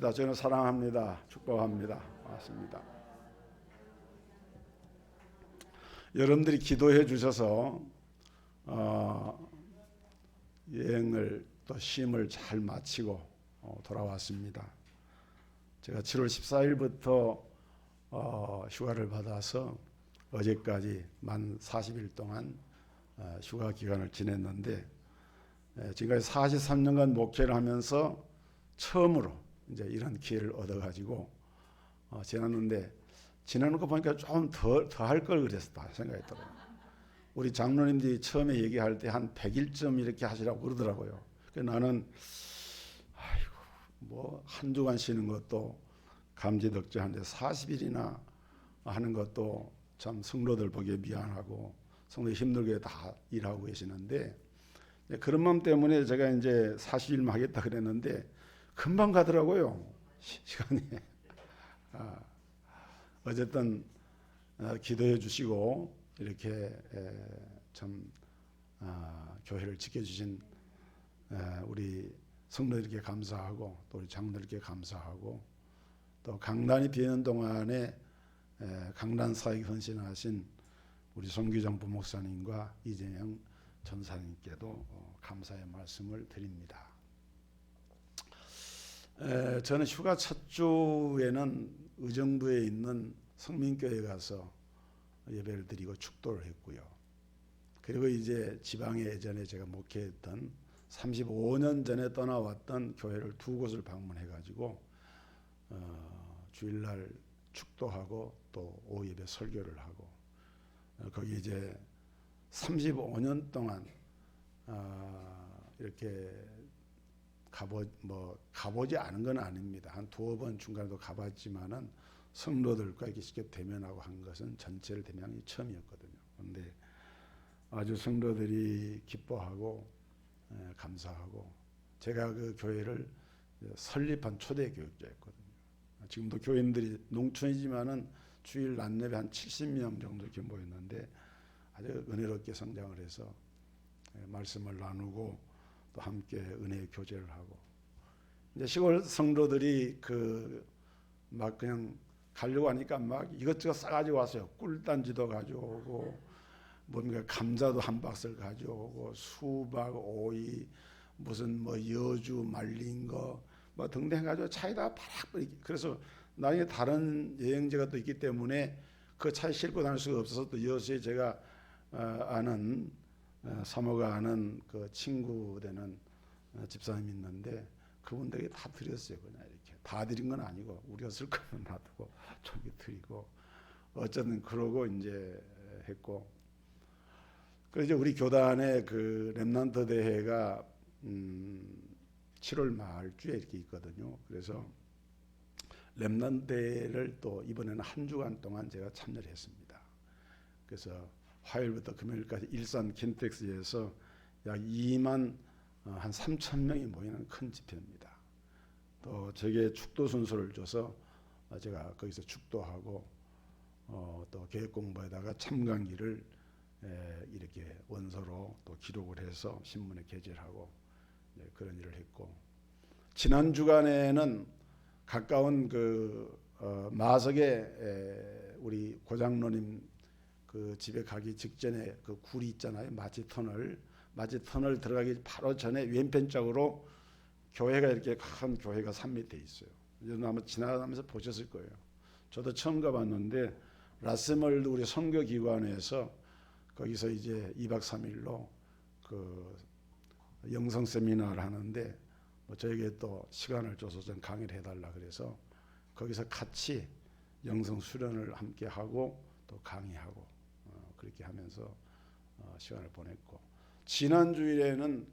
기도합시다. 저는 사랑합니다. 축복합니다. 맞습니다. 여러분들이 기도해 주셔서 여행을 또 쉼을 잘 마치고 돌아왔습니다. 제가 7월 14일부터 휴가를 받아서 어제까지 만 40일 동안 휴가 기간을 지냈는데, 지금까지 43년간 목회를 하면서 처음으로 이제 이런 기회를 얻어가지고 지났는데, 지나는 거 보니까 좀 더 할 걸 그랬다 생각이 들어요. 우리 장로님들이 처음에 얘기할 때 한 100일쯤 이렇게 하시라고 그러더라고요. 그래서 나는 뭐 한 주간 쉬는 것도 감지덕지한데 40일이나 하는 것도 참 성도들 보기에 미안하고 성도들 힘들게 다 일하고 계시는데, 그런 마음 때문에 제가 이제 40일만 하겠다 그랬는데 금방 가더라고요, 시간이. 어쨌든 기도해 주시고 이렇게 참 교회를 지켜주신 우리 성도들께 감사하고, 또 우리 장로들께 감사하고, 또 강단이 비는 동안에 강단 사역에 헌신하신 우리 송규정 부목사님과 이재영 전사님께도 감사의 말씀을 드립니다. 저는 휴가 첫 주에는 의정부에 있는 성민교회에 가서 예배를 드리고 축도를 했고요. 그리고 이제 지방에 예전에 제가 목회했던 35년 전에 떠나왔던 교회를 두 곳을 방문해가지고 주일날 축도하고 또 오후 예배 설교를 하고, 거기 이제 35년 동안 이렇게 가보지 않은 건 아닙니다. 한 두어 번 중간에도 가봤지만은 성도들과 이렇게 직접 대면하고 한 것은 전체를 대면이 처음이었거든요. 그런데 아주 성도들이 기뻐하고 감사하고, 제가 그 교회를 설립한 초대 교육자였거든요. 지금도 교인들이 농촌이지만은 주일 낮 예배 한 70명 정도 이렇게 모였는데 아주 은혜롭게 성장을 해서 말씀을 나누고 또 함께 은혜의 교제를 하고, 이제 시골 성도들이 막 그냥 가려고 하니까 막 이것저것 싸가지고 왔어요. 꿀단지도 가져오고, 뭡니까 감자도 한 박스를 가져오고, 수박, 오이, 무슨 뭐 여주 말린 거 뭐 등등 해가지고 차에다가 바락. 그래서 나중에 다른 여행지가 또 있기 때문에 그 차에 싣고 다닐 수가 없어서 또 여수에 제가 아는 사모가 아는 그 친구 되는 집사님이 있는데 그분들에게 다 드렸어요. 그냥 이렇게 다 드린 건 아니고 우리가 쓸 거는 놔두고 좀 드리고, 어쨌든 그러고 이제 했고, 그래서 이제 우리 교단의 그 렘넌트 대회가 7월 말주에 이렇게 있거든요. 그래서 렘넌트 대회를 또 이번에는 한 주간 동안 제가 참여를 했습니다. 그래서 화요일부터 금요일까지 일산 킨텍스에서 약 2만 한 3천 명이 모이는 큰 집회입니다. 또 저게 축도 순서를 줘서 제가 거기서 축도하고 또 계획 공부에다가 참관기를 이렇게 원서로 또 기록을 해서 신문에 게재를 하고 그런 일을 했고, 지난 주간에는 가까운 그 마석에 우리 고장로님 그 집에 가기 직전에 그 굴이 있잖아요. 마치 터널 들어가기 바로 전에 왼편쪽으로 교회가 이렇게 큰 교회가 산밑에 있어요. 여러분 아마 지나가면서 보셨을 거예요. 저도 처음 가봤는데 라스멀드 우리 선교기관에서 거기서 이제 2박 3일로 그 영성 세미나를 하는데 저에게 또 시간을 줘서 좀 강의를 해달라 그래서 거기서 같이 영성 수련을 함께 하고 또 강의하고 그렇게 하면서 시간을 보냈고, 지난 주일에는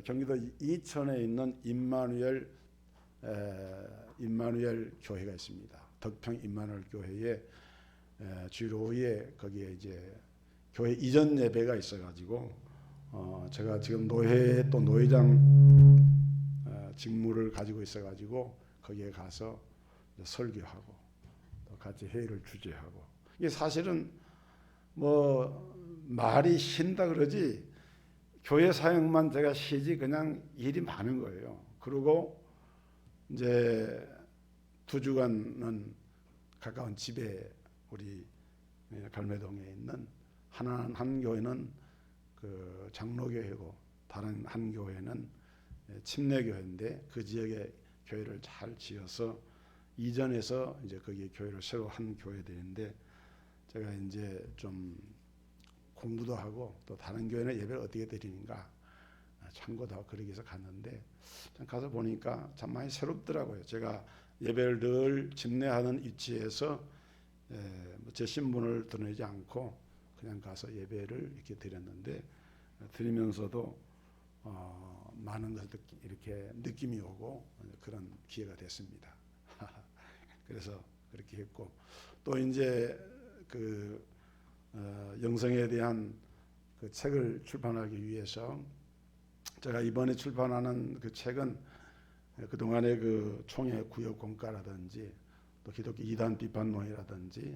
경기도 이천에 있는 임마누엘 교회가 있습니다. 덕평 임마누엘 교회에 주일 오후에 거기에 이제 교회 이전 예배가 있어가지고 제가 지금 노회 또 노회장 직무를 가지고 있어가지고 거기에 가서 설교하고 또 같이 회의를 주재하고, 이게 사실은 뭐 말이 쉰다 그러지 교회 사역만 제가 쉬지 그냥 일이 많은 거예요. 그리고 이제 2주간은 가까운 집에 우리 갈매동에 있는 한 교회는 그 장로교회고 다른 한 교회는 침례교회인데 그 지역에 교회를 잘 지어서 이전해서 이제 거기에 교회를 새로 한 교회들인데 제가 이제 좀 공부도 하고 또 다른 교회는 예배를 어떻게 드리는가 참고도 하고 그러기 위해서 갔는데 가서 보니까 참 많이 새롭더라고요. 제가 예배를 늘 집례하는 위치에서 제 신분을 드러내지 않고 그냥 가서 예배를 이렇게 드렸는데 드리면서도 많은 것을 이렇게 느낌이 오고 그런 기회가 됐습니다. 그래서 그렇게 했고 또 이제 그 영성에 대한 그 책을 출판하기 위해서 제가 이번에 출판하는 그 책은 그동안의 그 총회 구역 공가라든지 또 기독교 이단 비판론이라든지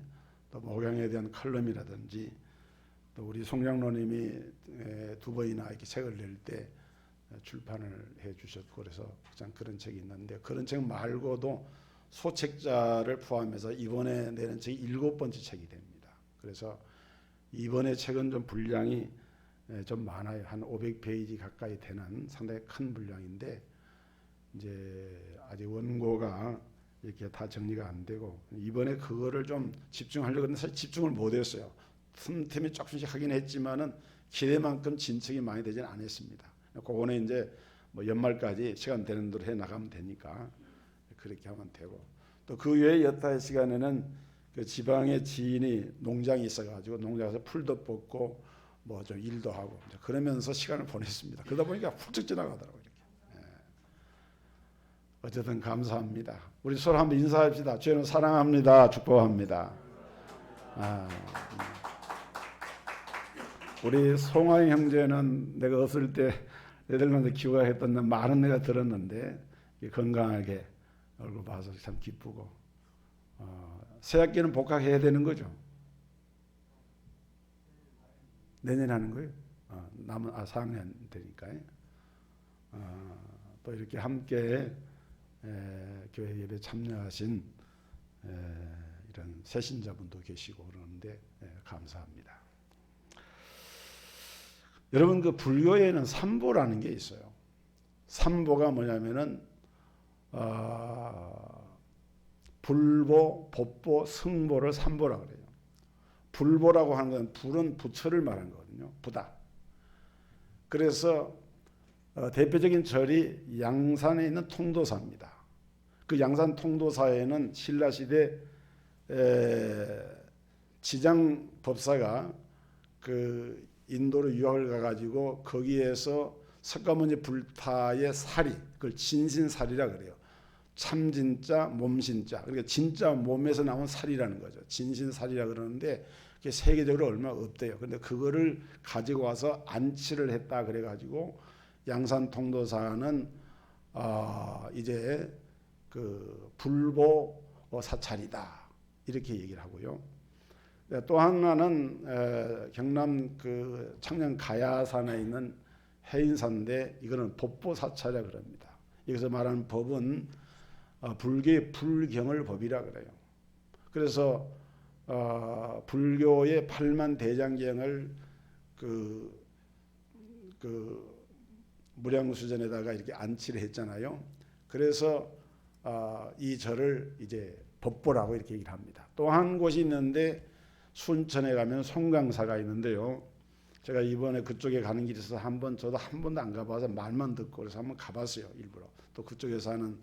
또 목양에 대한 칼럼이라든지 또 우리 송장로님이 2번이나 이렇게 책을 낼 때 출판을 해 주셨고 그래서 참 그런 책이 있는데 그런 책 말고도 소책자를 포함해서 이번에 내는 책이 7번째 책이 됩니다. 그래서 이번에 책은 좀 분량이 좀 많아요. 한 500페이지 가까이 되는 상당히 큰 분량인데 이제 아직 원고가 이렇게 다 정리가 안 되고 이번에 그거를 좀 집중하려고 했는데 사실 집중을 못했어요. 틈틈이 조금씩 하긴 했지만은 기대만큼 진척이 많이 되지는 않았습니다. 그거는 이제 뭐 연말까지 시간 되는 대로 해 나가면 되니까 그렇게 하면 되고 또 그 외에 여타의 시간에는 그 지방의 지인이 농장이 있어가지고 농장에서 풀도 뽑고 뭐 좀 일도 하고 그러면서 시간을 보냈습니다. 그러다 보니까 훌쩍 지나가더라고요. 이렇게. 어쨌든 감사합니다. 우리 서로 한번 인사합시다. 주님을 사랑합니다. 축복합니다. 우리 송하영 형제는 내가 어릴 때 네덜란드 귀화했던 많은 내가 들었는데 건강하게 얼굴 봐서 참 기쁘고 새 학기는 복학해야 되는 거죠. 내년에 하는 거예요. 남은 4학년 되니까요. 또 이렇게 함께 교회 예배 참여하신 이런 새신자분도 계시고 그러는데 감사합니다. 여러분 그 불교에는 삼보라는 게 있어요. 삼보가 뭐냐면은 불보, 법보, 승보를 삼보라 그래요. 불보라고 하는 건 불은 부처를 말하는 거거든요. 부다. 그래서 대표적인 절이 양산에 있는 통도사입니다. 그 양산 통도사에는 신라시대 지장 법사가 그 인도로 유학을 가가지고 거기에서 석가모니 불타의 사리, 그걸 진신사리라 그래요. 참진자, 몸신자. 그러니까 진짜 몸에서 나온 살이라는 거죠. 진신살이라 그러는데 그게 세계적으로 얼마 없대요. 그런데 그거를 가지고 와서 안치를 했다 그래가지고 양산통도사는 이제 그 불보 사찰이다 이렇게 얘기를 하고요. 또 하나는 경남 그 청년 가야산에 있는 해인사인데 이거는 법보 사찰이라 그럽니다. 여기서 말하는 법은 불교의 불경을 법이라 그래요. 그래서 불교의 8만 대장경을 그 무량수전에다가 이렇게 안치를 했잖아요. 그래서 이 절을 이제 법보라고 이렇게 얘기를 합니다. 또 한 곳이 있는데 순천에 가면 송강사가 있는데요. 제가 이번에 그쪽에 가는 길이 있어서 저도 한 번도 안 가봐서 말만 듣고 그래서 한번 가봤어요. 일부러. 또 그쪽에 사는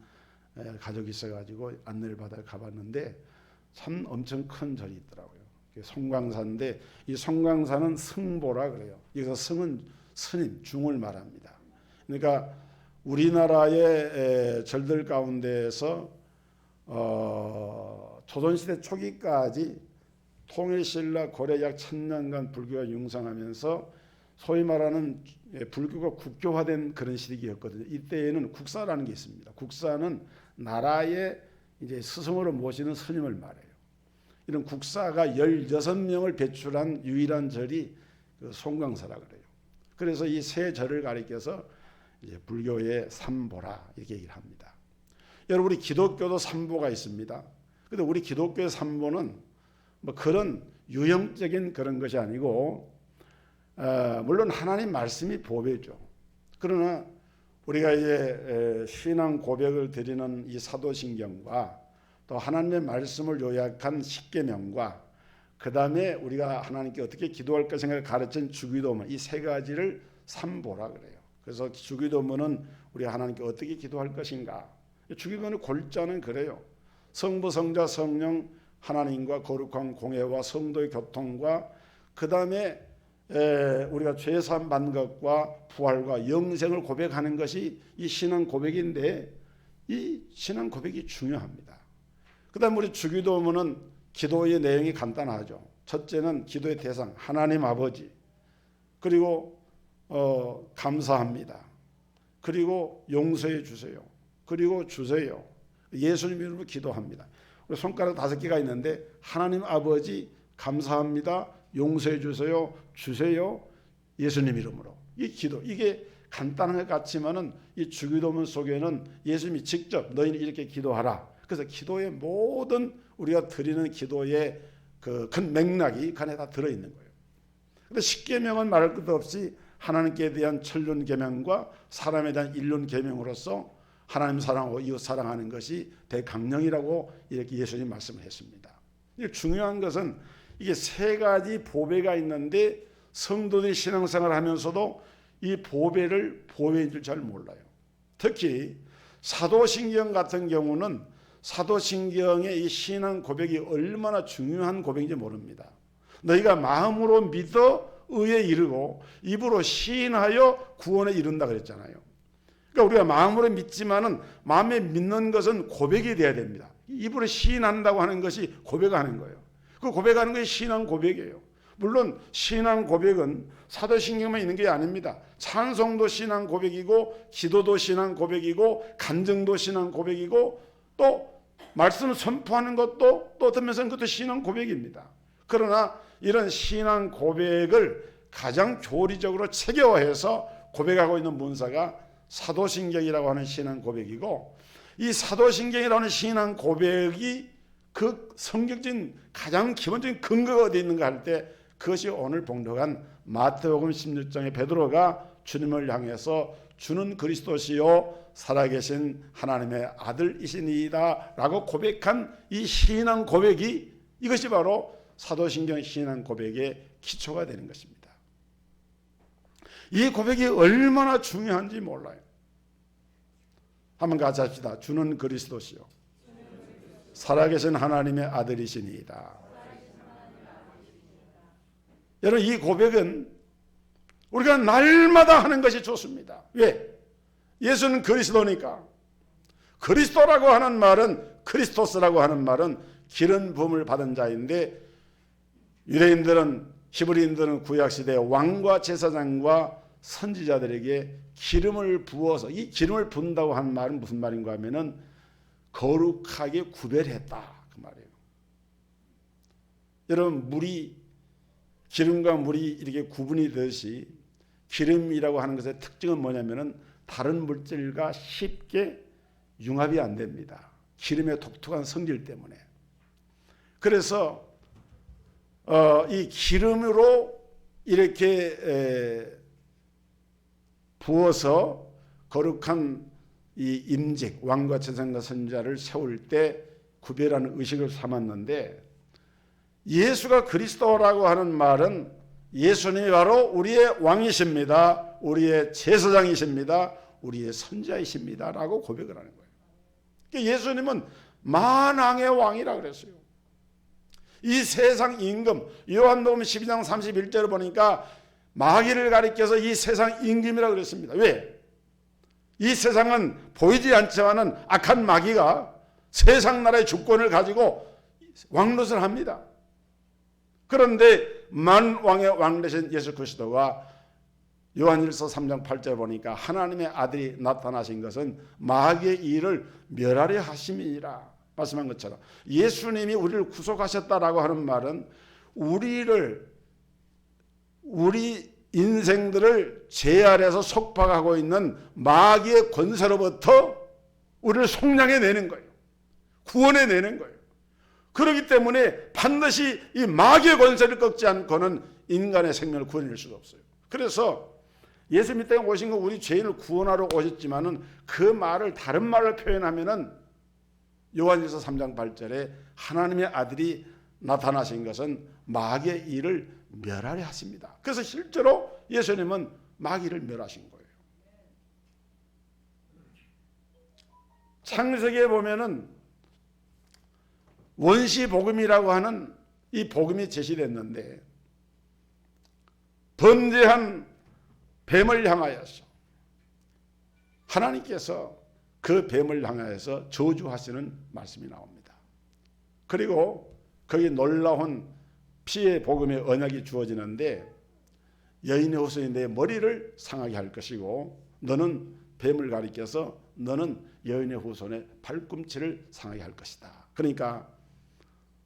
가족이 있어가지고 안내를 받아 가봤는데 참 엄청 큰 절이 있더라고요. 송광사인데 이 송광사는 승보라 그래요. 여기서 승은 스님, 중을 말합니다. 그러니까 우리나라의 절들 가운데에서 조선시대 초기까지 통일신라 고려 약 1000년간 불교가 융성하면서 소위 말하는 불교가 국교화된 그런 시기였거든요. 이때에는 국사라는 게 있습니다. 국사는 나라의 이제 스승으로 모시는 스님을 말해요. 이런 국사가 16명을 배출한 유일한 절이 그 송광사라 그래요. 그래서 이 세 절을 가리켜서 이제 불교의 삼보라 이렇게 얘기를 합니다. 여러분 우리 기독교도 삼보가 있습니다. 근데 우리 기독교의 삼보는 뭐 그런 유형적인 그런 것이 아니고 물론 하나님 말씀이 보배죠. 그러나 우리가 이제 신앙 고백을 드리는 이 사도신경과 또 하나님의 말씀을 요약한 십계명과 그 다음에 우리가 하나님께 어떻게 기도할 것인가를 가르친 주기도문, 이 세 가지를 삼보라 그래요. 그래서 주기도문은 우리가 하나님께 어떻게 기도할 것인가. 주기도문의 골자는 그래요. 성부, 성자, 성령 하나님과 거룩한 공예와 성도의 교통과 그 다음에 우리가 죄사함 받는 것과 부활과 영생을 고백하는 것이 이 신앙 고백인데 이 신앙 고백이 중요합니다. 그 다음 우리 주기도문은 기도의 내용이 간단하죠. 첫째는 기도의 대상 하나님 아버지, 그리고 감사합니다. 그리고 용서해 주세요. 그리고 주세요. 예수님 이름으로 기도합니다. 우리 손가락 5개가 있는데 하나님 아버지 감사합니다. 용서해 주세요. 주세요. 예수님 이름으로. 이 기도 이게 간단한 것 같지만은 이 주기도문 속에는 예수님이 직접 너희는 이렇게 기도하라. 그래서 기도의 모든 우리가 드리는 기도의 그 큰 맥락이 그 안에 다 들어있는 거예요. 그런데 십계명은 말할 것도 없이 하나님께 대한 천륜 계명과 사람에 대한 일륜 계명으로서 하나님 사랑하고 이웃 사랑하는 것이 대강령이라고 이렇게 예수님 말씀을 했습니다. 중요한 것은 이게 세 가지 보배가 있는데 성도들이 신앙생활을 하면서도 이 보배를 보배인 줄 잘 몰라요. 특히 사도신경 같은 경우는 사도신경의 이 신앙 고백이 얼마나 중요한 고백인지 모릅니다. 너희가 마음으로 믿어 의에 이르고 입으로 시인하여 구원에 이른다 그랬잖아요. 그러니까 우리가 마음으로 믿지만은 마음에 믿는 것은 고백이 돼야 됩니다. 입으로 시인한다고 하는 것이 고백하는 거예요. 그 고백하는 것이 신앙 고백이에요. 물론 신앙 고백은 사도신경만 있는 게 아닙니다. 찬송도 신앙 고백이고 기도도 신앙 고백이고 간증도 신앙 고백이고 또 말씀을 선포하는 것도 또 어떤 면에서는 그것도 신앙 고백입니다. 그러나 이런 신앙 고백을 가장 교리적으로 체계화해서 고백하고 있는 문서가 사도신경이라고 하는 신앙 고백이고 이 사도신경이라고 하는 신앙 고백이 그 성경적인 가장 기본적인 근거가 어디 있는가 할 때 그것이 오늘 봉독한 마태복음 16장의 베드로가 주님을 향해서 주는 그리스도시요 살아계신 하나님의 아들이시니이다 라고 고백한 이 신앙 고백이 이것이 바로 사도신경 신앙 고백의 기초가 되는 것입니다. 이 고백이 얼마나 중요한지 몰라요. 한번 같이 합시다. 주는 그리스도시요 살아계신 하나님의 아들이시니이다. 여러분 이 고백은 우리가 날마다 하는 것이 좋습니다. 왜? 예수는 그리스도니까. 그리스도라고 하는 말은 크리스토스라고 하는 말은 기름 부음을 받은 자인데 유대인들은 히브리인들은 구약시대에 왕과 제사장과 선지자들에게 기름을 부어서 이 기름을 붓는다고 하는 말은 무슨 말인가 하면은 거룩하게 구별했다 그 말이에요. 여러분 기름과 물이 이렇게 구분이 되듯이 기름이라고 하는 것의 특징은 뭐냐면은 다른 물질과 쉽게 융합이 안 됩니다. 기름의 독특한 성질 때문에. 그래서 이 기름으로 이렇게 부어서 거룩한 이 임직 왕과 제사장과 선지자를 세울 때 구별하는 의식을 삼았는데 예수가 그리스도라고 하는 말은 예수님이 바로 우리의 왕이십니다. 우리의 제사장이십니다. 우리의 선지자이십니다. 라고 고백을 하는 거예요. 그러니까 예수님은 만왕의 왕이라 그랬어요. 이 세상 임금 요한복음 12장 31절을 보니까 마귀를 가리켜서 이 세상 임금이라 그랬습니다. 왜? 이 세상은 보이지 않지만은 악한 마귀가 세상 나라의 주권을 가지고 왕노릇을 합니다. 그런데 만왕의 왕 되신 예수 그리스도가 요한일서 3장 8절 보니까 하나님의 아들이 나타나신 것은 마귀의 일을 멸하려 하심이니라 말씀한 것처럼 예수님이 우리를 구속하셨다라고 하는 말은 우리 인생들을 죄 아래에서 속박하고 있는 마귀의 권세로부터 우리를 속량해내는 거예요. 구원해내는 거예요. 그렇기 때문에 반드시 이 마귀의 권세를 꺾지 않고는 인간의 생명을 구원할 수가 없어요. 그래서 예수님 이 땅에 오신 건 우리 죄인을 구원하러 오셨지만은 그 말을 다른 말로 표현하면은 요한일서 3장 8절에 하나님의 아들이 나타나신 것은 마귀의 일을 멸하려 하십니다. 그래서 실제로 예수님은 마귀를 멸하신 거예요. 창세기에 보면은 원시 복음이라고 하는 이 복음이 제시됐는데 번제한 뱀을 향하여서 하나님께서 그 뱀을 향하여서 저주하시는 말씀이 나옵니다. 그리고 거기 놀라운 피의 복음의 언약이 주어지는데 여인의 후손이 내 머리를 상하게 할 것이고 너는 뱀을 가리켜서 너는 여인의 후손의 발꿈치를 상하게 할 것이다. 그러니까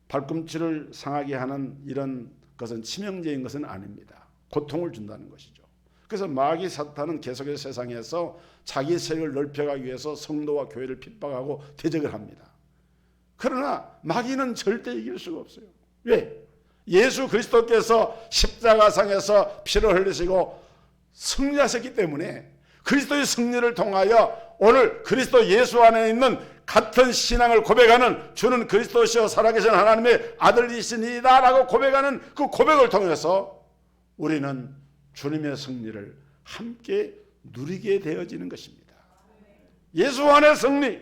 발꿈치를 상하게 하는 이런 것은 치명적인 것은 아닙니다. 고통을 준다는 것이죠. 그래서 마귀 사탄은 계속해서 세상에서 자기 세력을 넓혀가기 위해서 성도와 교회를 핍박하고 대적을 합니다. 그러나 마귀는 절대 이길 수가 없어요. 왜? 예수 그리스도께서 십자가상에서 피를 흘리시고 승리하셨기 때문에 그리스도의 승리를 통하여 오늘 그리스도 예수 안에 있는 같은 신앙을 고백하는 주는 그리스도시요 살아계신 하나님의 아들이시니이다 라고 고백하는 그 고백을 통해서 우리는 주님의 승리를 함께 누리게 되어지는 것입니다. 예수 안의 승리,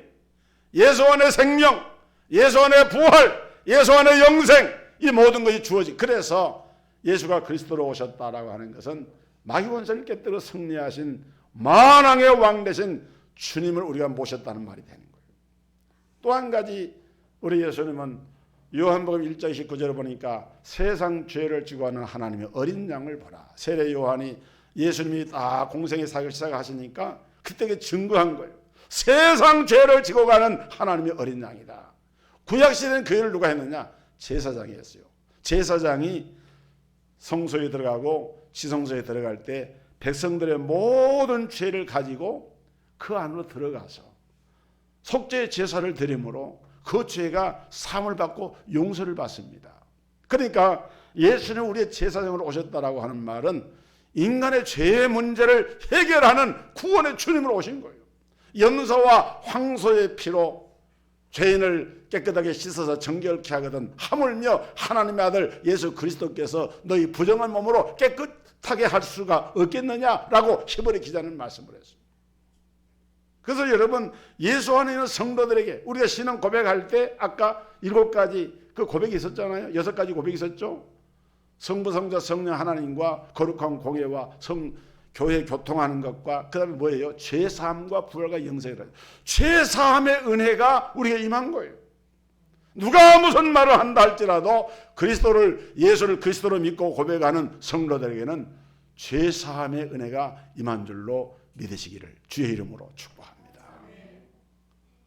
예수 안의 생명, 예수 안의 부활, 예수 안의 영생, 이 모든 것이 주어진. 그래서 예수가 그리스도로 오셨다라고 하는 것은 마귀 권세를 깨뜨려 승리하신 만왕의 왕 되신 주님을 우리가 모셨다는 말이 되는 거예요. 또 한 가지 우리 예수님은 요한복음 1장 19절에 보니까 세상 죄를 지고 하는 하나님의 어린 양을 보라. 세례 요한이 예수님이 다 공생의 사역을 시작하시니까 그때 증거한 거예요. 세상 죄를 지고 가는 하나님의 어린 양이다. 구약시대는 그 일을 누가 했느냐? 제사장이 했어요. 제사장이 성소에 들어가고 지성소에 들어갈 때 백성들의 모든 죄를 가지고 그 안으로 들어가서 속죄의 제사를 드림으로 그 죄가 사함을 받고 용서를 받습니다. 그러니까 예수는 우리의 제사장으로 오셨다라고 하는 말은 인간의 죄의 문제를 해결하는 구원의 주님으로 오신 거예요. 염소와 황소의 피로 죄인을 깨끗하게 씻어서 정결케 하거든 하물며 하나님의 아들 예수 그리스도께서 너희 부정한 몸으로 깨끗하게 할 수가 없겠느냐라고 히브리 기자는 말씀을 했어요. 그래서 여러분 예수 안에 있는 성도들에게 우리가 신앙 고백할 때 아까 7가지 그 고백이 있었잖아요. 6가지 고백이 있었죠. 성부 성자 성령 하나님과 거룩한 공예와 교회 교통하는 것과 그 다음에 뭐예요? 죄사함과 부활과 영생이라. 죄사함의 은혜가 우리에게 임한 거예요. 누가 무슨 말을 한다 할지라도 예수를 그리스도로 믿고 고백하는 성도들에게는 죄사함의 은혜가 임한 줄로 믿으시기를 주의 이름으로 축복합니다.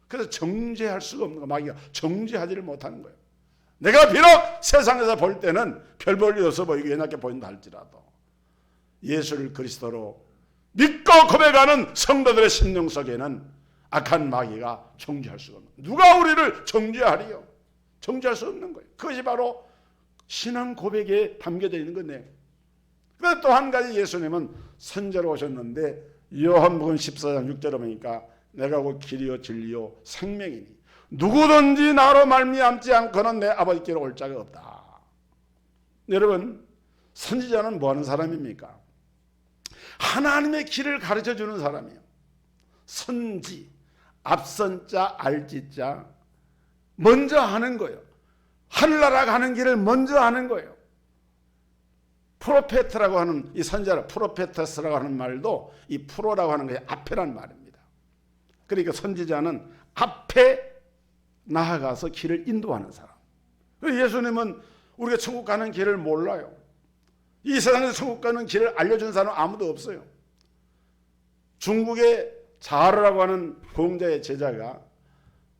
그래서 정죄할 수가 없는 거, 마귀가 정죄하지를 못하는 거예요. 내가 비록 세상에서 볼 때는 별 볼 일 없어 보이고 연약해 보인다 할지라도 예수를 그리스도로 믿고 고백하는 성도들의 심령 속에는 악한 마귀가 정죄할 수가 없는 거예요. 누가 우리를 정죄하리요? 정죄할 수 없는 거예요. 그것이 바로 신앙 고백에 담겨져 있는 건데. 그런데 또 한 가지 예수님은 선제로 오셨는데 요한복음 14장 6절에 보니까 내가 곧 길이요 진리요 생명이니 누구든지 나로 말미암지 않고는 내 아버지께로 올 자가 없다. 여러분 선지자는 뭐 하는 사람입니까? 하나님의 길을 가르쳐주는 사람이에요. 선지, 앞선자, 알지자 먼저 하는 거예요. 하늘나라 가는 길을 먼저 하는 거예요. 프로페트라고 하는 이 선지자를 프로페터스라고 하는 말도 이 프로라고 하는 것이 앞에란 말입니다. 그러니까 선지자는 앞에 나아가서 길을 인도하는 사람. 예수님은 우리가 천국 가는 길을 몰라요. 이 세상에서 천국 가는 길을 알려준 사람은 아무도 없어요. 중국의 자르라고 하는 공자의 제자가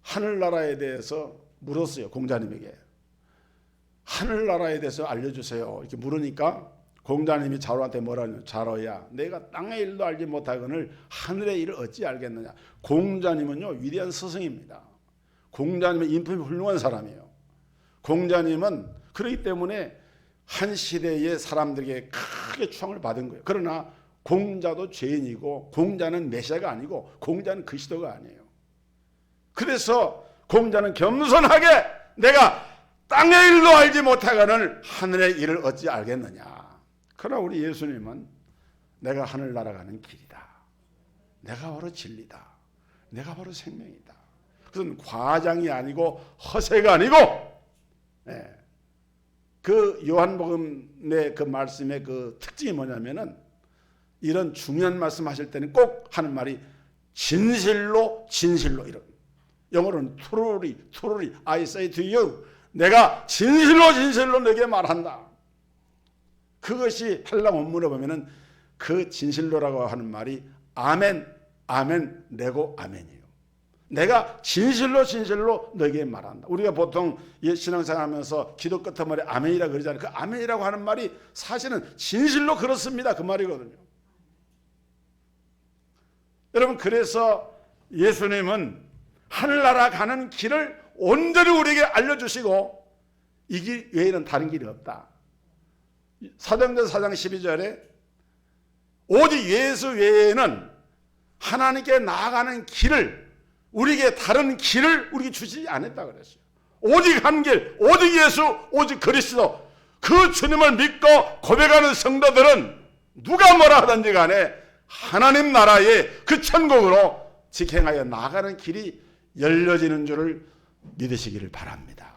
하늘나라에 대해서 물었어요. 공자님에게. 하늘나라에 대해서 알려주세요. 이렇게 물으니까 공자님이 자로한테 뭐라 하냐. 자로야, 내가 땅의 일도 알지 못하거늘 하늘의 일을 어찌 알겠느냐. 공자님은요 위대한 스승입니다. 공자님은 인품이 훌륭한 사람이에요. 공자님은 그렇기 때문에 한 시대의 사람들에게 크게 추앙을 받은 거예요. 그러나 공자도 죄인이고 공자는 메시아가 아니고 공자는 그리스도가 아니에요. 그래서 공자는 겸손하게 내가 땅의 일도 알지 못하거늘 하늘의 일을 어찌 알겠느냐. 그러나 우리 예수님은 내가 하늘나라 가는 길이다. 내가 바로 진리다. 내가 바로 생명이다. 그것은 과장이 아니고 허세가 아니고 그 요한복음의 그 말씀의 그 특징이 뭐냐면은 이런 중요한 말씀 하실 때는 꼭 하는 말이 진실로 진실로 이런 영어로는 truly I say to you 내가 진실로 진실로 너에게 말한다. 그것이 헬라 원문에 보면은 그 진실로라고 하는 말이 아멘 아멘 레고 아멘이에요. 내가 진실로 진실로 너에게 말한다. 우리가 보통 신앙생활 하면서 기도 끝머리 아멘이라고 그러잖아요. 그 아멘이라고 하는 말이 사실은 진실로 그렇습니다. 그 말이거든요. 여러분 그래서 예수님은 하늘나라 가는 길을 온전히 우리에게 알려주시고 이 길 외에는 다른 길이 없다. 사도행전 4장 12절에 오직 예수 외에는 하나님께 나아가는 길을 우리에게 다른 길을 우리에게 주시지 않았다 그랬어요. 오직 한 길, 오직 예수, 오직 그리스도 그 주님을 믿고 고백하는 성도들은 누가 뭐라 하든지 간에 하나님 나라의 그 천국으로 직행하여 나아가는 길이 열려지는 줄을 믿으시기를 바랍니다.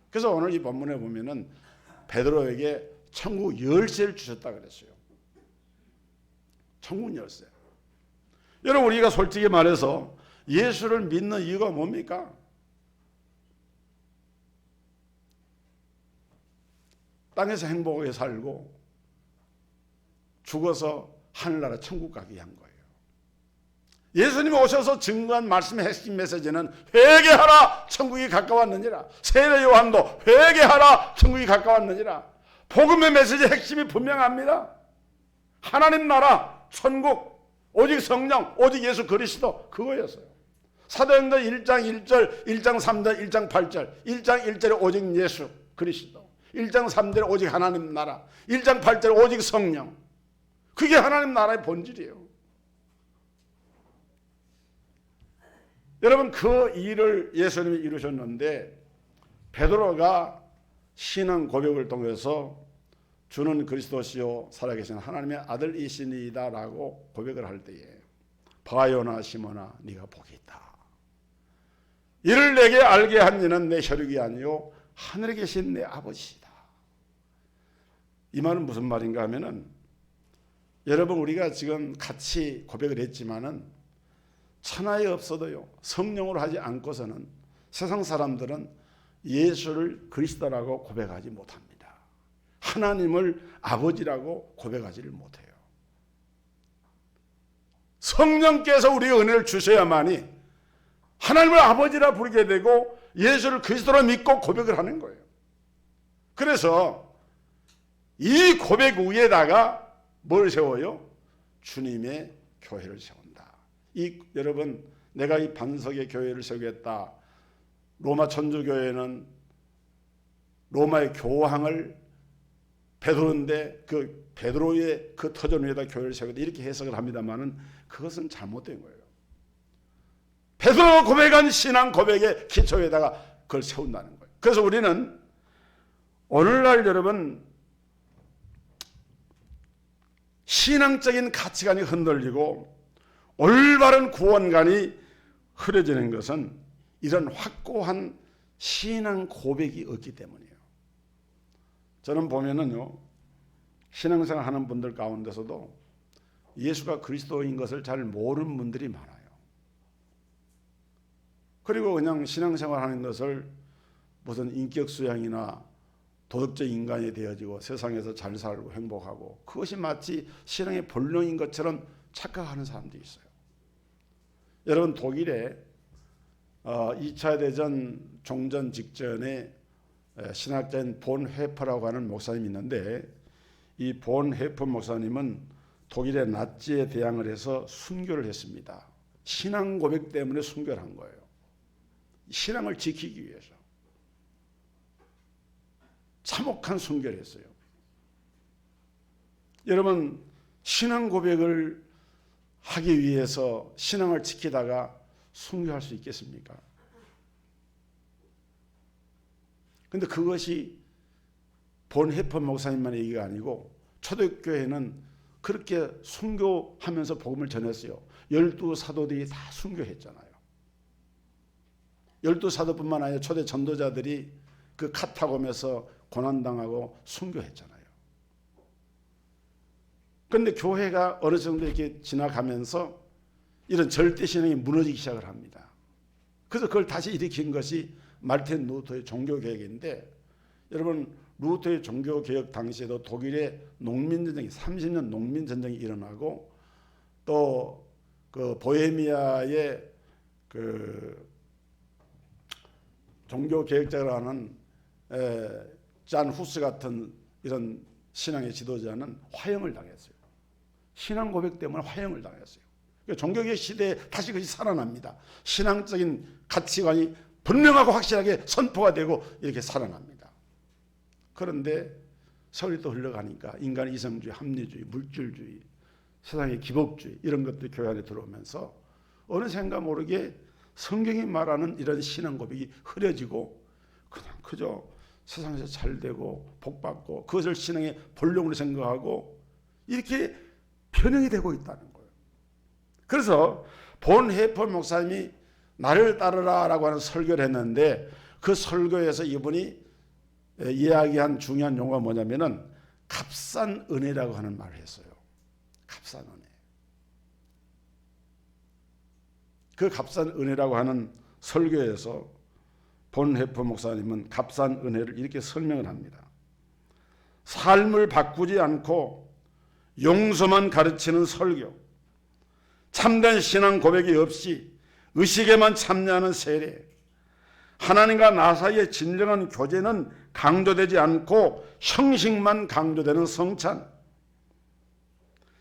그래서 오늘 이 본문에 보면은 베드로에게 천국 열쇠를 주셨다 그랬어요. 천국 열쇠. 여러분 우리가 솔직히 말해서 예수를 믿는 이유가 뭡니까? 땅에서 행복하게 살고 죽어서 하늘나라 천국 가게 한 거예요. 예수님이 오셔서 증거한 말씀의 핵심 메시지는 회개하라 천국이 가까웠느니라. 세례 요한도 회개하라 천국이 가까웠느니라. 복음의 메시지의 핵심이 분명합니다. 하나님 나라 천국 오직 성령 오직 예수 그리스도 그거였어요. 사도행전 1장 1절 1장 3절 1장 8절 1장 1절에 오직 예수 그리스도 1장 3절에 오직 하나님 나라 1장 8절에 오직 성령 그게 하나님 나라의 본질이에요. 여러분 그 일을 예수님이 이루셨는데 베드로가 신앙 고백을 통해서 주는 그리스도시요 살아계신 하나님의 아들이시니이다 라고 고백을 할 때에 바요나 시몬아 네가 복이 있다. 이를 내게 알게 한 이는 내 혈육이 아니요 하늘에 계신 내 아버지이다. 이 말은 무슨 말인가 하면은 여러분 우리가 지금 같이 고백을 했지만은 천하에 없어도요 성령으로 하지 않고서는 세상 사람들은 예수를 그리스도라고 고백하지 못합니다. 하나님을 아버지라고 고백하지를 못해요. 성령께서 우리에게 은혜를 주셔야만이 하나님을 아버지라 부르게 되고 예수를 그리스도로 믿고 고백을 하는 거예요. 그래서 이 고백 위에다가 뭘 세워요? 주님의 교회를 세운다. 여러분 내가 이 반석의 교회를 세우겠다. 로마 천주교회는 로마의 교황을 베드로인데 그 베드로의 그 터전 위에다 교회를 세우겠다 이렇게 해석을 합니다만은 그것은 잘못된 거예요. 베드로가 고백한 신앙 고백의 기초에다가 그걸 세운다는 거예요. 그래서 우리는 오늘날 여러분 신앙적인 가치관이 흔들리고 올바른 구원관이 흐려지는 것은 이런 확고한 신앙 고백이 없기 때문이에요. 저는 보면은요 신앙생활 하는 분들 가운데서도 예수가 그리스도인 것을 잘 모르는 분들이 많아요. 그리고 그냥 신앙생활 하는 것을 무슨 인격 수양이나 도덕적 인간이 되어지고 세상에서 잘 살고 행복하고 그것이 마치 신앙의 본능인 것처럼 착각하는 사람들이 있어요. 여러분 독일에 2차 대전 종전 직전에 신학자인 본 회퍼라고 하는 목사님이 있는데 이 본 헤퍼 목사님은 독일의 나치에 대항을 해서 순교를 했습니다. 신앙 고백 때문에 순교를 한 거예요. 신앙을 지키기 위해서. 참혹한 순교를 했어요. 여러분, 신앙 고백을 하기 위해서 신앙을 지키다가 순교할 수 있겠습니까? 근데 그것이 본 헤퍼 목사님만의 얘기가 아니고 초대교회는 그렇게 순교하면서 복음을 전했어요. 12사도들이 다 순교했잖아요. 12사도뿐만 아니라 초대 전도자들이 그 카타콤에서 고난당하고 순교했잖아요. 그런데 교회가 어느 정도 이렇게 지나가면서 이런 절대신앙이 무너지기 시작을 합니다. 그래서 그걸 다시 일으킨 것이 말틴 루터의 종교개혁인데, 여러분, 루터의 종교개혁 당시에도 독일의 농민전쟁이 30년 농민전쟁이 일어나고, 또 그 보헤미아의 그 종교개혁자라고 하는 잔 후스 같은 이런 신앙의 지도자는 화형을 당했어요. 신앙 고백 때문에 화형을 당했어요. 그러니까 종교개혁 시대에 다시 그것이 살아납니다. 신앙적인 가치관이 분명하고 확실하게 선포가 되고 이렇게 살아납니다. 그런데 세월이 또 흘러가니까 인간의 이성주의, 합리주의, 물질주의, 세상의 기복주의 이런 것들이 교회 안에 들어오면서 어느샌가 모르게 성경이 말하는 이런 신앙 고백이 흐려지고 그냥 그저 세상에서 잘되고 복받고 그것을 신앙의 본령으로 생각하고 이렇게 변형이 되고 있다는 거예요. 그래서 본 헤퍼 목사님이 나를 따르라 라고 하는 설교를 했는데, 그 설교에서 이분이 이야기한 중요한 용어가 뭐냐면은 값싼 은혜라고 하는 말을 했어요. 값싼 은혜. 그 값싼 은혜라고 하는 설교에서 본 헤퍼 목사님은 값싼 은혜를 이렇게 설명을 합니다. 삶을 바꾸지 않고 용서만 가르치는 설교, 참된 신앙 고백이 없이 의식에만 참여하는 세례, 하나님과 나 사이의 진정한 교제는 강조되지 않고 형식만 강조되는 성찬,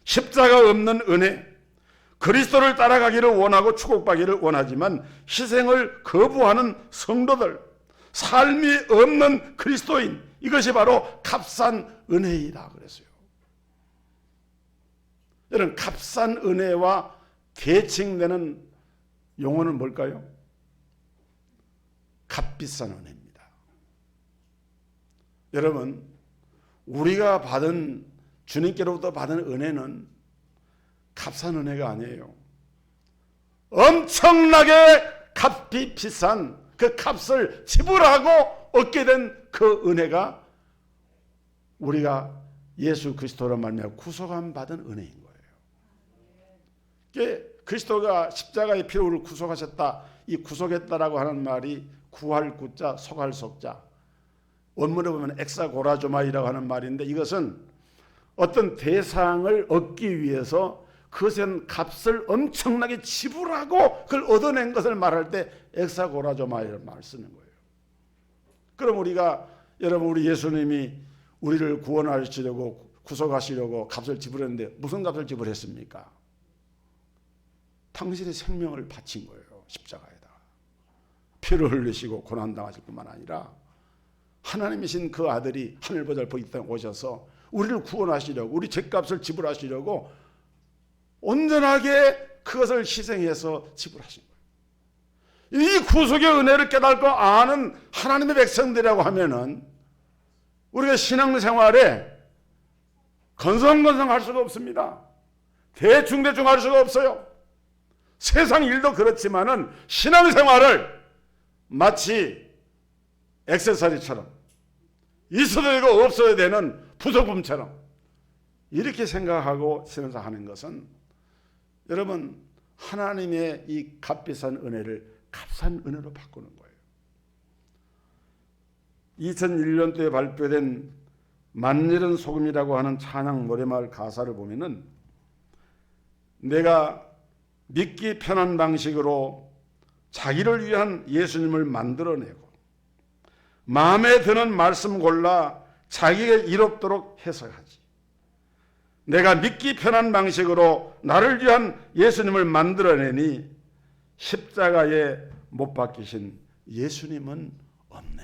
십자가 없는 은혜, 그리스도를 따라가기를 원하고 축복받기를 원하지만 희생을 거부하는 성도들, 삶이 없는 그리스도인, 이것이 바로 값싼 은혜이다 그랬어요. 여러분, 값싼 은혜와 대칭되는 용어는 뭘까요? 값비싼 은혜입니다. 여러분, 우리가 받은, 주님께로부터 받은 은혜는 값싼 은혜가 아니에요. 엄청나게 값이 비싼 그 값을 지불하고 얻게 된 그 은혜가 우리가 예수 그리스도로 말미암아 구속함 받은 은혜인 거예요. 그리스도가 십자가의 피로 우리를 구속하셨다. 이 구속했다라고 하는 말이 구할 구자, 속할 속자, 원문에 보면 엑사고라조마이라고 하는 말인데, 이것은 어떤 대상을 얻기 위해서 그것은 값을 엄청나게 지불하고 그걸 얻어낸 것을 말할 때 엑사고라조마이라는 말을 쓰는 거예요. 그럼 우리가, 여러분, 우리 예수님이 우리를 구원하시려고 구속하시려고 값을 지불했는데 무슨 값을 지불했습니까? 당신의 생명을 바친 거예요. 십자가에다가 피를 흘리시고 고난당하실 뿐만 아니라 하나님이신 그 아들이 하늘보잘 보이 땅에 오셔서 우리를 구원하시려고, 우리 죄값을 지불하시려고 온전하게 그것을 희생해서 지불하신 거예요. 이 구속의 은혜를 깨닫고 아는 하나님의 백성들이라고 하면은 우리가 신앙생활에 건성건성할 수가 없습니다. 대충대충 할 수가 없어요. 세상 일도 그렇지만은 신앙생활을 마치 액세서리처럼 있어도 되고 없어야 되는 부속품처럼 이렇게 생각하고 신앙생활하는 것은, 여러분, 하나님의 이 값비싼 은혜를 값싼 은혜로 바꾸는 거예요. 2001년도에 발표된 만일은 소금이라고 하는 찬양 노래마을 가사를 보면은, 내가 믿기 편한 방식으로 자기를 위한 예수님을 만들어내고 마음에 드는 말씀 골라 자기에게 이롭도록 해석하지. 내가 믿기 편한 방식으로 나를 위한 예수님을 만들어내니 십자가에 못 박히신 예수님은 없네.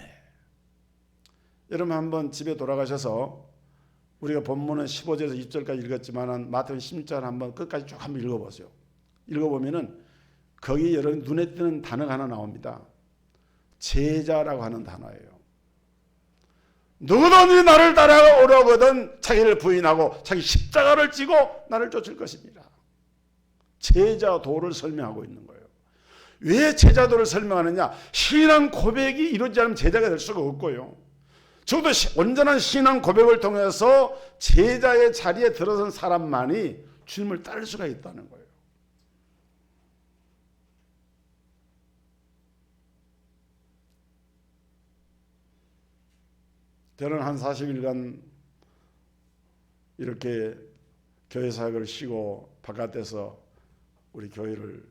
여러분 한번 집에 돌아가셔서 우리가 본문은 15절에서 20절까지 읽었지만 마태복음 16절 한번 끝까지 쭉 한번 읽어보세요. 읽어보면은 거기 여러분 눈에 띄는 단어가 하나 나옵니다. 제자라고 하는 단어예요. 누구든지 나를 따라오려거든 자기를 부인하고 자기 십자가를 지고 나를 쫓을 것입니다. 제자도를 설명하고 있는 거예요. 왜 제자도를 설명하느냐? 신앙 고백이 이루어지지 않으면 제자가 될 수가 없고요. 적어도 온전한 신앙 고백을 통해서 제자의 자리에 들어선 사람만이 주님을 따를 수가 있다는 거예요. 저는 한 40일간 이렇게 교회 사역을 쉬고 바깥에서 우리 교회를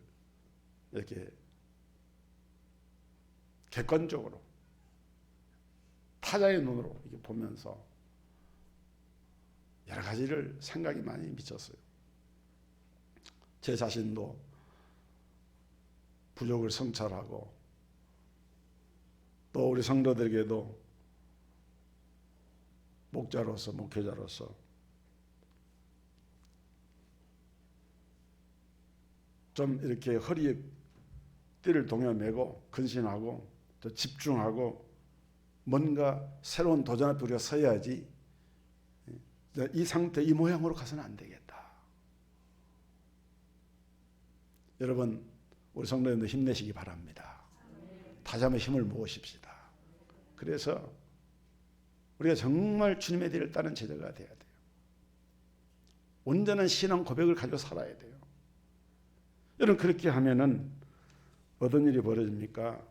이렇게 객관적으로 타자의 눈으로 이렇게 보면서 여러 가지를 생각이 많이 미쳤어요. 제 자신도 부족을 성찰하고 또 우리 성도들에게도 목자로서 목회자로서 좀 이렇게 허리에 띠를 동여매고 근신하고 또 집중하고 뭔가 새로운 도전 앞에 우리가 서야지 이 상태 이 모양으로 가서는 안 되겠다. 여러분 우리 성도님들 힘내시기 바랍니다. 다시 한번 힘을 모으십시다. 그래서 우리가 정말 주님의 뒤를 따른 제자가 돼야 돼요. 온전한 신앙 고백을 가지고 살아야 돼요. 여러분 그렇게 하면은 어떤 일이 벌어집니까?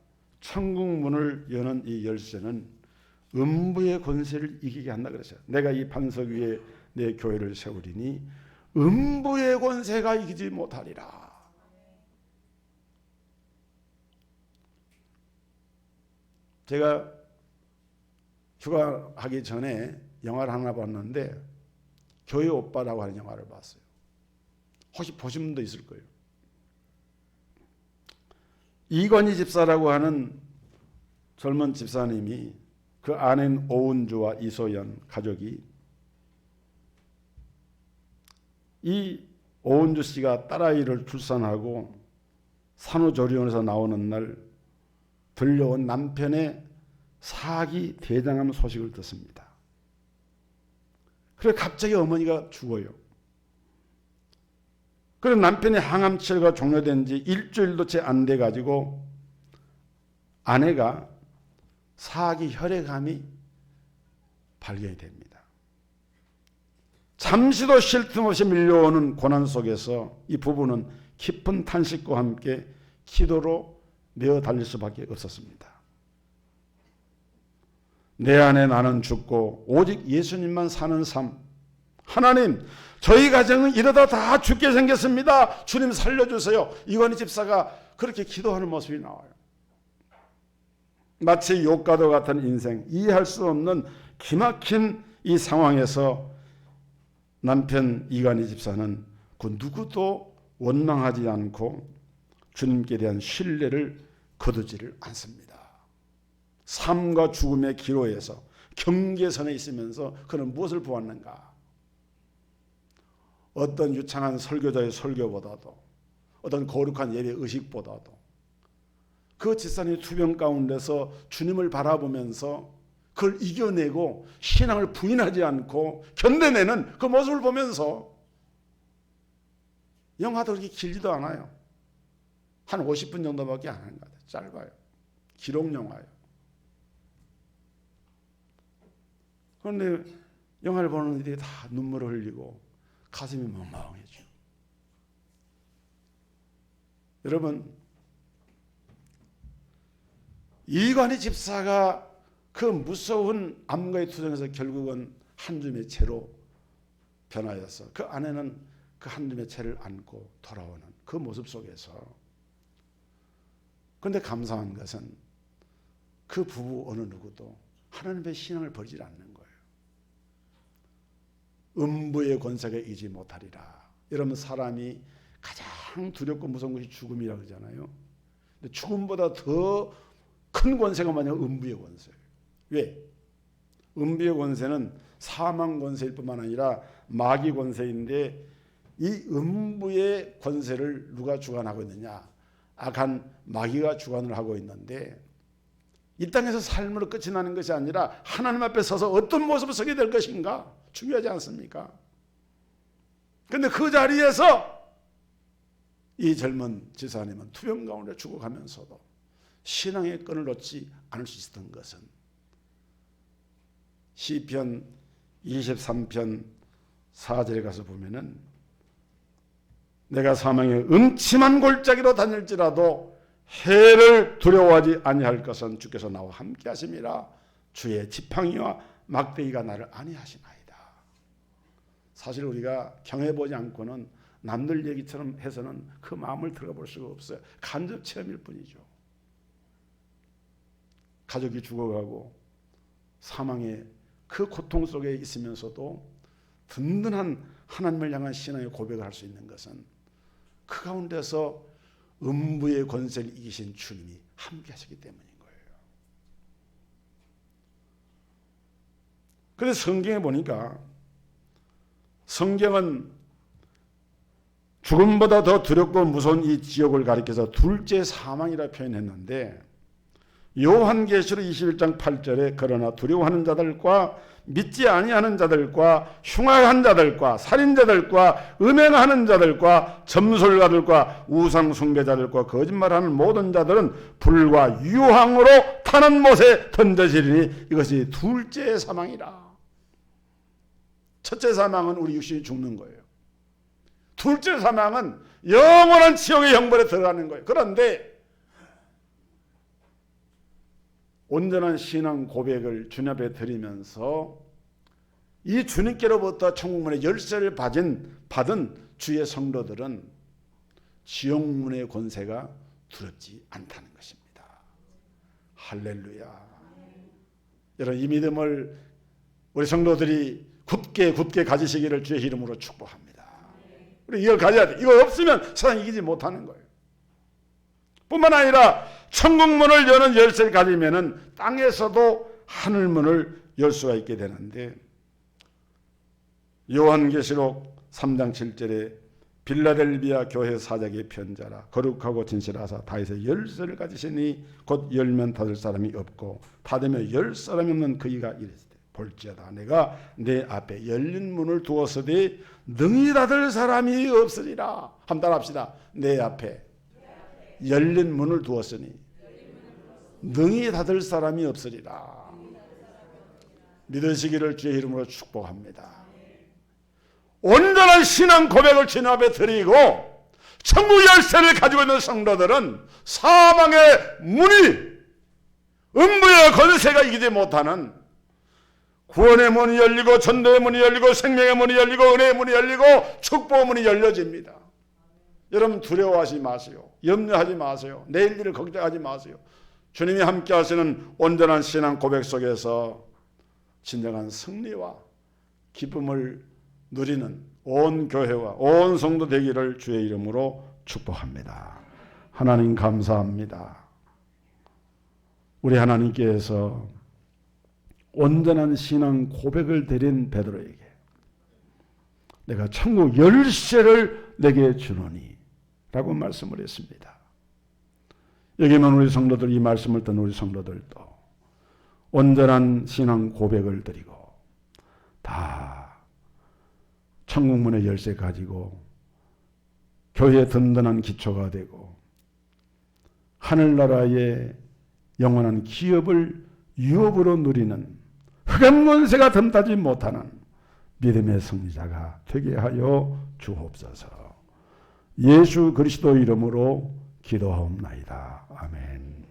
천국 문을 여는 이 열쇠는 음부의 권세를 이기게 한다 그랬어요. 내가 이 반석 위에 내 교회를 세우리니 음부의 권세가 이기지 못하리라. 제가 휴가하기 전에 영화를 하나 봤는데 교회 오빠라고 하는 영화를 봤어요. 혹시 보신 분도 있을 거예요. 이건희 집사라고 하는 젊은 집사님이 그 아내인 오은주와 이소연 가족이 이 오은주 씨가 딸아이를 출산하고 산후조리원에서 나오는 날 들려온 남편의 사기 대장암 소식을 듣습니다. 그래서 갑자기 어머니가 죽어요. 그래서 남편의 항암 치료가 종료된 지 일주일도 채 안 돼 가지고 아내가 사기 혈액암이 발견이 됩니다. 잠시도 쉴 틈 없이 밀려오는 고난 속에서 이 부부는 깊은 탄식과 함께 기도로 메어 달릴 수밖에 없었습니다. 내 안에 나는 죽고 오직 예수님만 사는 삶. 하나님, 저희 가정은 이러다 다 죽게 생겼습니다. 주님 살려주세요. 이건희 집사가 그렇게 기도하는 모습이 나와요. 마치 욕과도 같은 인생, 이해할 수 없는 기막힌 이 상황에서 남편 이건희 집사는 그 누구도 원망하지 않고 주님께 대한 신뢰를 거두지를 않습니다. 삶과 죽음의 기로에서 경계선에 있으면서 그는 무엇을 보았는가? 어떤 유창한 설교자의 설교보다도 어떤 거룩한 예배 의식보다도 그 집사님의 투병 가운데서 주님을 바라보면서 그걸 이겨내고 신앙을 부인하지 않고 견뎌내는 그 모습을 보면서 영화도 그렇게 길지도 않아요. 한 50분 정도밖에 안 하는 것 같아요. 짧아요. 기록 영화예요. 그런데 영화를 보는 이들이 다 눈물을 흘리고 가슴이 멍멍해지고. 여러분, 이관희 집사가 그 무서운 암과의 투쟁에서 결국은 한 줌의 채로 변하여서 그 아내는 그 한 줌의 채를 안고 돌아오는 그 모습 속에서, 그런데 감사한 것은 그 부부 어느 누구도 하나님의 신앙을 버리지 않는 거예요. 음부의 권세가 이기지 못하리라. 여러분, 사람이 가장 두렵고 무서운 것이 죽음이라고 그러잖아요. 근데 죽음보다 더 큰 권세가 뭐냐면 음부의 권세예요. 왜? 음부의 권세는 사망 권세일 뿐만 아니라 마귀 권세인데, 이 음부의 권세를 누가 주관하고 있느냐? 악한 마귀가 주관을 하고 있는데, 이 땅에서 삶으로 끝이 나는 것이 아니라 하나님 앞에 서서 어떤 모습을 서게 될 것인가 중요하지 않습니까? 그런데 그 자리에서 이 젊은 지사님은 투병 가운데 죽어가면서도 신앙의 끈을 놓지 않을 수 있었던 것은, 시편 23편 4절에 가서 보면은, 내가 사망의 음침한 골짜기로 다닐지라도 해를 두려워하지 아니할 것은 주께서 나와 함께 하심이라. 주의 지팡이와 막대기가 나를 안위하시나이다. 사실 우리가 경해보지 않고는 남들 얘기처럼 해서는 그 마음을 들어가 볼 수가 없어요. 간접 체험일 뿐이죠. 가족이 죽어가고 사망의 그 고통 속에 있으면서도 든든한 하나님을 향한 신앙의 고백을 할 수 있는 것은, 그 가운데서 음부의 권세를 이기신 주님이 함께 하시기 때문인 거예요. 그래서 성경에 보니까, 성경은 죽음보다 더 두렵고 무서운 이 지옥을 가리켜서 둘째 사망이라 표현했는데, 요한계시록 21장 8절에 그러나 두려워하는 자들과 믿지 아니하는 자들과 흉악한 자들과 살인자들과 음행하는 자들과 점술가들과 우상 숭배자들과 거짓말하는 모든 자들은 불과 유황으로 타는 못에 던져지리니 이것이 둘째 사망이라. 첫째 사망은 우리 육신이 죽는 거예요. 둘째 사망은 영원한 지옥의 형벌에 들어가는 거예요. 그런데 온전한 신앙 고백을 주님 앞에 드리면서 이 주님께로부터 천국문의 열쇠를 받은 주의 성도들은 지옥문의 권세가 두렵지 않다는 것입니다. 할렐루야. 여러분, 이 믿음을 우리 성도들이 굳게 가지시기를 주의 이름으로 축복합니다. 우리 이걸 가져야 돼. 이거 없으면 세상 이기지 못하는 거예요. 뿐만 아니라 천국문을 여는 열쇠를 가지면은 땅에서도 하늘문을 열 수가 있게 되는데, 요한계시록 3장 7절에 빌라델비아 교회 사자에게 편자라 거룩하고 진실하사 다윗의 열쇠를 가지시니 곧 열면 닫을 사람이 없고 닫으면 열 사람이 없는 그이가 이르시되, 볼지어다 내가 내 앞에 열린 문을 두었으되 능히 닫을 사람이 없으리라. 한번 따라합시다. 내 앞에 열린 문을 두었으니 능히 닫을 사람이 없으리라. 믿으시기를 주의 이름으로 축복합니다. 온전한 신앙 고백을 주님 앞에 드리고 천국 열쇠를 가지고 있는 성도들은 사망의 문이, 음부의 권세가 이기지 못하는 구원의 문이 열리고 전도의 문이 열리고 생명의 문이 열리고 은혜의 문이 열리고 축복의 문이 열려집니다. 여러분, 두려워하지 마세요. 염려하지 마세요. 내일 일을 걱정하지 마세요. 주님이 함께 하시는 온전한 신앙 고백 속에서 진정한 승리와 기쁨을 누리는 온 교회와 온 성도 되기를 주의 이름으로 축복합니다. 하나님 감사합니다. 우리 하나님께서 온전한 신앙 고백을 드린 베드로에게 내가 천국 열쇠를 내게 주노니 라고 말씀을 했습니다. 여기는 우리 성도들, 이 말씀을 듣는 우리 성도들도 온전한 신앙 고백을 드리고 다 천국문의 열쇠 가지고 교회의 든든한 기초가 되고 하늘나라의 영원한 기업을 유업으로 누리는 흑암 권세가 덤타지 못하는 믿음의 승리자가 되게 하여 주옵소서. 예수 그리스도 이름으로 기도하옵나이다. 아멘.